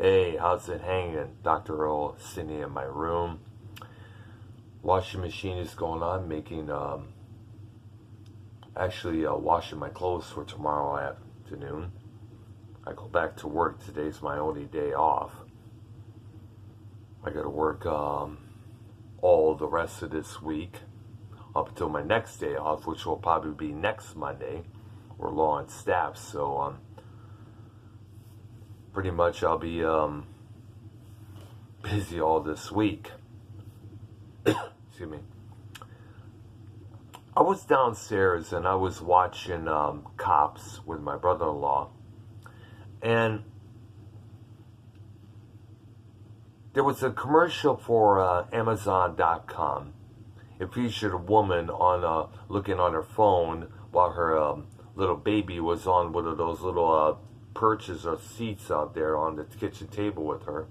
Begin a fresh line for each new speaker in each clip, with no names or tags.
Hey, how's it hanging? Dr. Earl sitting in my room. Washing machine is going on, making, washing my clothes for tomorrow afternoon. I go back to work. Today's my only day off. I got to work all the rest of this week up until my next day off, which will probably be next Monday. We're low on staff, so pretty much I'll be busy all this week. Excuse me. I was downstairs and I was watching Cops with my brother-in-law, and there was a commercial for Amazon.com. It featured a woman on looking on her phone while her little baby was on one of those little perches or seats out there on the kitchen table with her.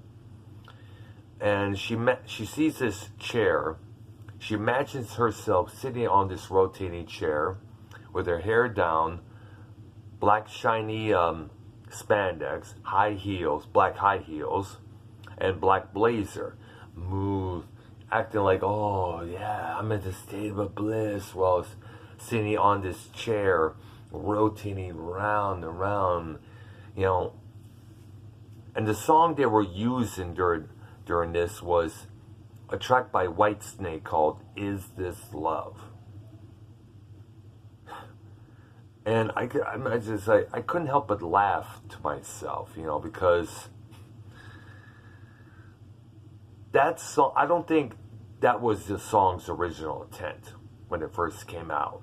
And she sees this chair. She imagines herself sitting on this rotating chair with her hair down, black shiny spandex, high heels, black high heels, and black blazer. Move, acting like, oh yeah, I'm in the state of bliss while sitting on this chair, rotating round and round, you know. And the song they were using during this was a track by Whitesnake called "Is This Love?" And I couldn't help but laugh to myself, you know, because that song, I don't think that was the song's original intent when it first came out.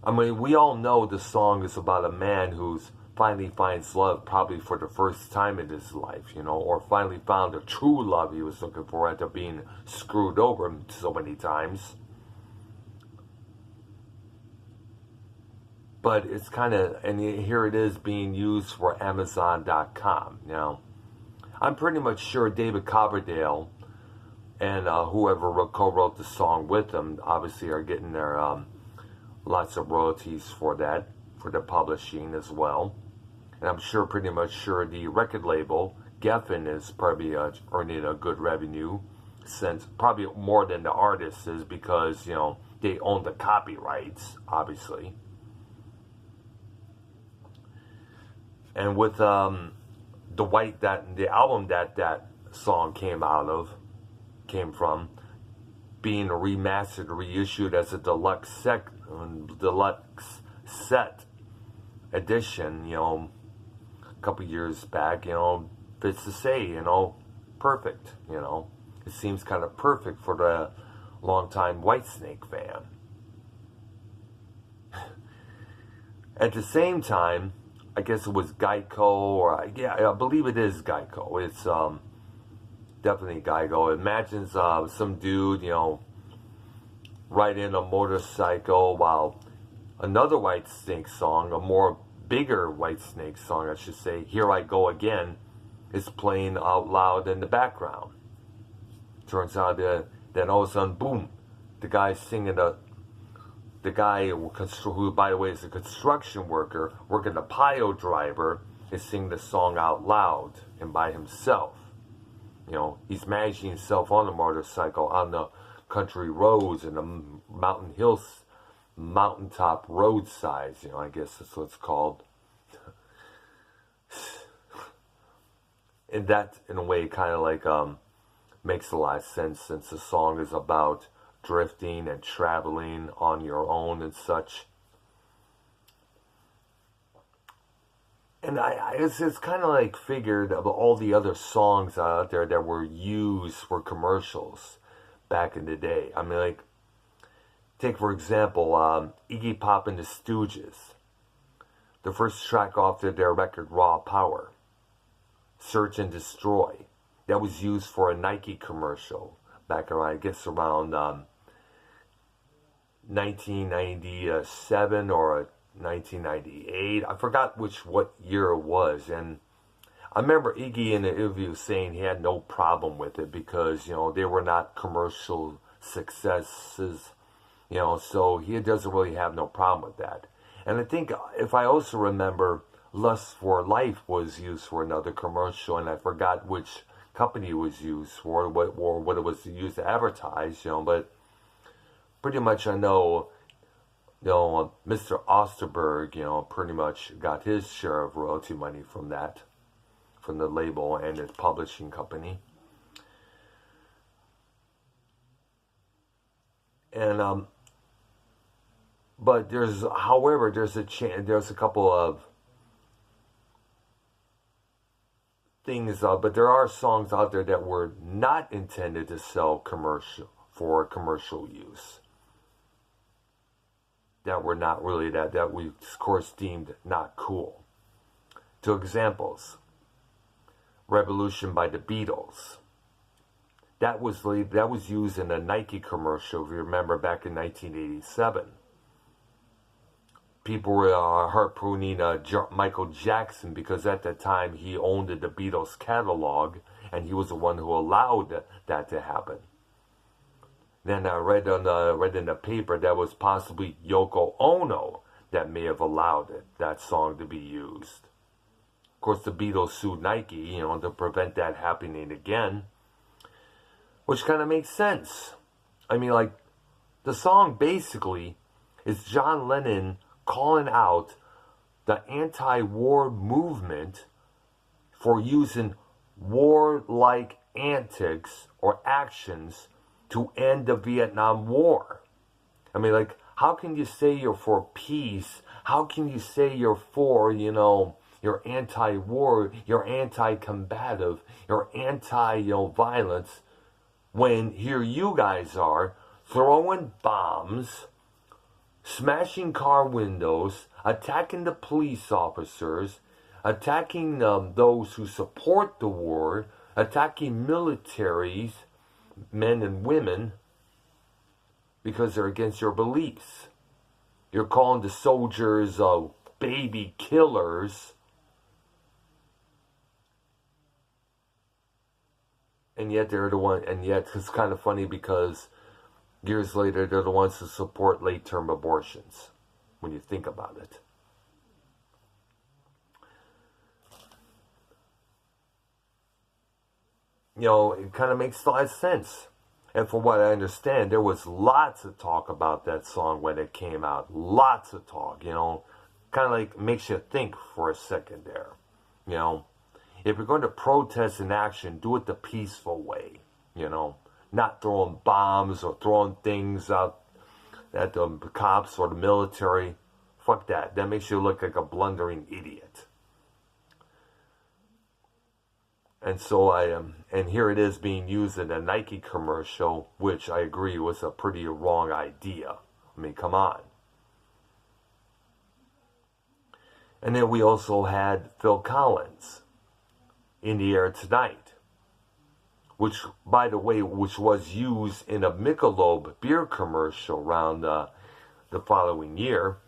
I mean, we all know the song is about a man who's finally finds love, probably for the first time in his life, you know, or finally found a true love he was looking for after being screwed over so many times. But it's kind of, and here it is being used for Amazon.com. Now, I'm pretty much sure David Coverdale and whoever co-wrote the song with him obviously are getting their lots of royalties for that, for the publishing as well. And I'm pretty much sure the record label, Geffen, is probably earning a good revenue, since probably more than the artist is, because, you know, they own the copyrights, obviously. And with the album that song came from, being remastered, reissued as a deluxe set edition, you know, a couple years back, you know, fits to say, you know, perfect, you know. It seems kind of perfect for the longtime Whitesnake fan. At the same time, I guess it was Geico, or yeah, I believe it is Geico. It's definitely Geico. It imagines some dude, you know, riding a motorcycle while another Whitesnake song, a more bigger Whitesnake song, I should say, "Here I Go Again," is playing out loud in the background. Turns out that then all of a sudden, boom, the guy singing the guy who, by the way, is a construction worker, working a pile driver, is singing the song out loud and by himself. You know, he's managing himself on a motorcycle on the country roads and the mountaintop roadsides, you know, I guess that's what it's called. And that, in a way, kind of like makes a lot of sense, since the song is about drifting and traveling on your own and such. And it's kind of like figured of all the other songs out there that were used for commercials back in the day. I mean, like, take for example, Iggy Pop and the Stooges. The first track off their record, Raw Power, Search and Destroy. That was used for a Nike commercial back around, I guess, around 1997 or 1998. I forgot what year it was. And I remember Iggy in the interview saying he had no problem with it because, you know, they were not commercial successes, you know, so he doesn't really have no problem with that. And I think, if I also remember, Lust for Life was used for another commercial, and I forgot which company it was used for, or what it was used to advertise, but pretty much I know, Mr. Osterberg, pretty much got his share of royalty money from that, from the label and its publishing company. And but there's a couple of things, but there are songs out there that were not intended to sell for commercial use, that were not really that we of course deemed not cool. Two examples: Revolution by the Beatles. That was used in a Nike commercial, if you remember, back in 1987. People were harpooning Michael Jackson because at that time he owned the Beatles catalog, and he was the one who allowed that to happen. Then I read in the paper that was possibly Yoko Ono that may have allowed that song to be used. Of course, the Beatles sued Nike, to prevent that happening again, which kind of makes sense. I mean, like, the song basically is John Lennon calling out the anti-war movement for using warlike antics or actions to end the Vietnam War. I mean, like, how can you say you're for peace? How can you say you're for, you're anti-war, you're anti-combative, you're anti-violence, when here you guys are throwing bombs, smashing car windows, attacking the police officers, attacking those who support the war, attacking militaries, men and women, because they're against your beliefs. You're calling the soldiers baby killers. And yet they're the one, and yet it's kind of funny because years later they're the ones who support late-term abortions, when you think about it. It kind of makes a lot of sense. And from what I understand, there was lots of talk about that song when it came out. Lots of talk, kind of like makes you think for a second there, If you're going to protest in action, do it the peaceful way, not throwing bombs or throwing things out at the cops or the military. Fuck that. That makes you look like a blundering idiot. And so and here it is being used in a Nike commercial, which I agree was a pretty wrong idea. I mean, come on. And then we also had Phil Collins, In the Air Tonight, which, by the way, was used in a Michelob beer commercial around the following year.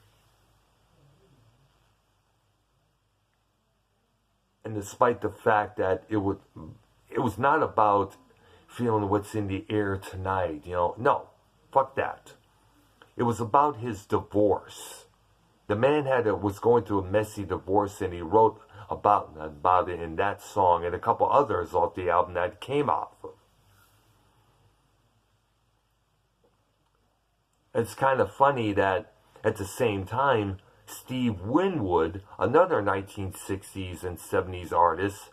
And despite the fact that it was not about feeling what's in the air tonight, no, fuck that. It was about his divorce. The man was going through a messy divorce, and he wrote about it in that song and a couple others off the album that came off of. It's kind of funny that at the same time, Steve Winwood, another 1960s and 70s artist,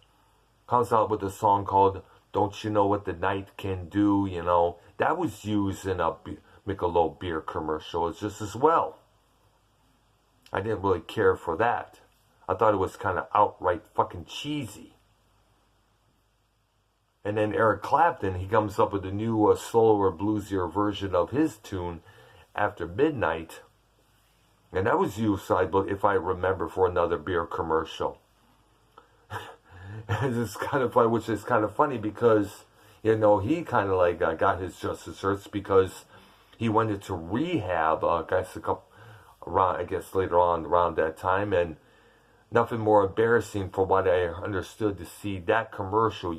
comes out with a song called Don't You Know What the Night Can Do, That was used in a Michelob beer commercial just as well. I didn't really care for that. I thought it was kind of outright fucking cheesy. And then Eric Clapton, he comes up with a new, slower, bluesier version of his tune, After Midnight. And that was used, if I remember, for another beer commercial. It's kind of funny, which is kind of funny because, he kind of like got his just desserts because he went into rehab, I guess later on around that time, and nothing more embarrassing for what I understood to see that commercial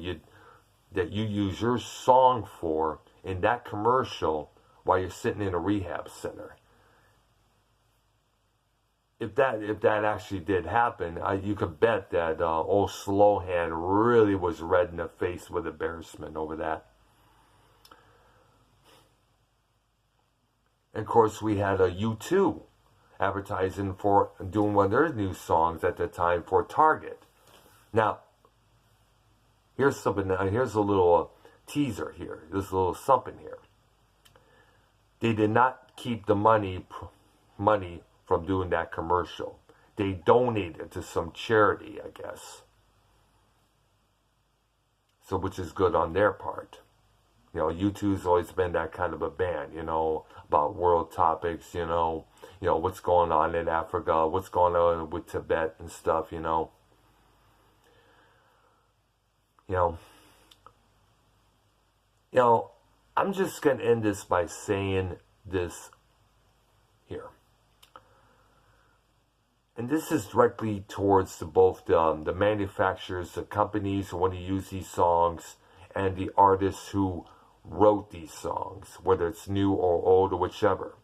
that you use your song for in that commercial while you're sitting in a rehab center. if that actually did happen, you could bet that old Slowhand really was red in the face with embarrassment over that. And of course, we had a U2 advertising for doing one of their new songs at the time for Target. Now, here's something. Here's a little teaser here. There's a little something here. They did not keep the money from doing that commercial. They donated to some charity, I guess. So, which is good on their part. You know, U2's always been that kind of a band, you know, about world topics, you know, what's going on in Africa, what's going on with Tibet and stuff, you know. You know, I'm just going to end this by saying this here. And this is directly towards both the manufacturers, the companies who want to use these songs, and the artists who wrote these songs, whether it's new or old or whichever.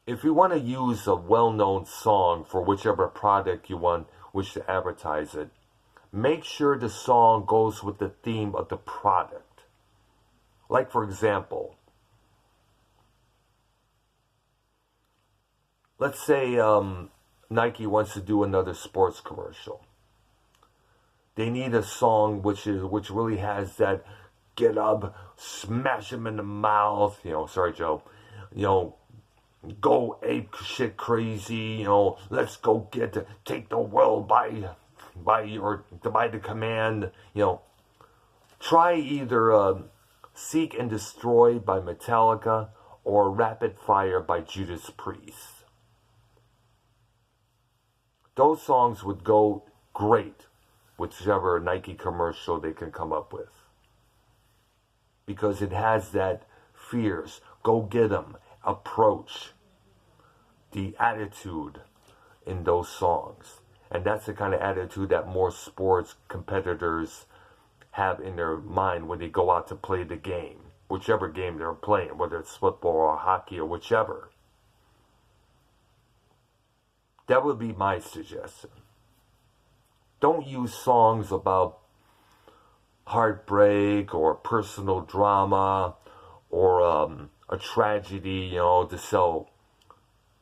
If you want to use a well-known song for whichever product you wish to advertise it, make sure the song goes with the theme of the product. Like, for example, let's say Nike wants to do another sports commercial. They need a song which really has that get up, smash him in the mouth, sorry Joe, go ape shit crazy, let's go take the world by the command, Try either Seek and Destroy by Metallica or Rapid Fire by Judas Priest. Those songs would go great whichever Nike commercial they can come up with. Because it has that fierce, go get 'em, approach, the attitude in those songs. And that's the kind of attitude that more sports competitors have in their mind when they go out to play the game. Whichever game they're playing, whether it's football or hockey or whichever. That would be my suggestion. Don't use songs about heartbreak or personal drama or a tragedy, to sell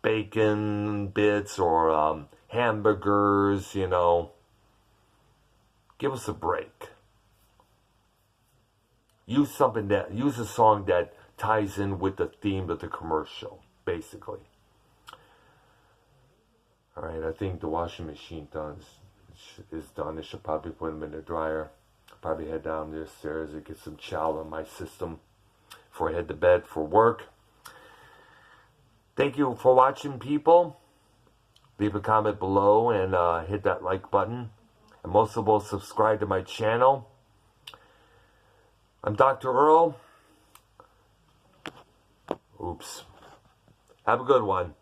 bacon bits or hamburgers, Give us a break. Use a song that ties in with the theme of the commercial, basically. All right, I think the washing machine is done. I should probably put them in the dryer. Probably head down the stairs and get some chow in my system before I head to bed for work. Thank you for watching, people. Leave a comment below and hit that like button. And most of all, subscribe to my channel. I'm Dr. Earl. Oops. Have a good one.